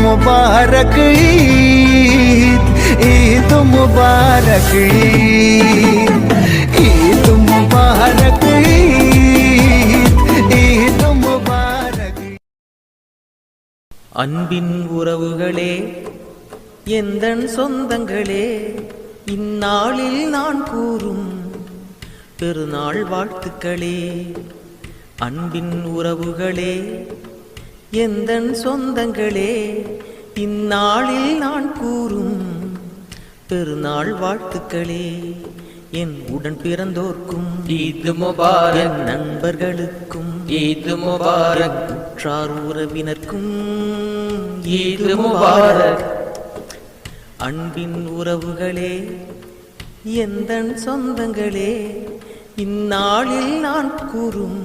Mubarak Eid, Eid Mubarak Eid, Eid Mubarak Eid, Eid Mubarak. அன்பின் உறவுகளே, எந்தன் சொந்தங்களே, இந்நாளில் நான் கூறும் பெருநாள் வாழ்த்துக்களே. அன்பின் உறவுகளே, எந்தன் சொந்தங்களே, இந்நாளில் நான் கூறும் பெருநாள் வாழ்த்துக்களே. என் உடன் பிறந்தோர்க்கும் ஈத் முபாரக், என் நண்பர்களுக்கும் ஈத் முபாரக், உற்றார் உறவினர்க்கும் ஈத் முபாரக். அன்பின் உறவுகளே, எந்தன் சொந்தங்களே, இந்நாளில் நான் கூறும்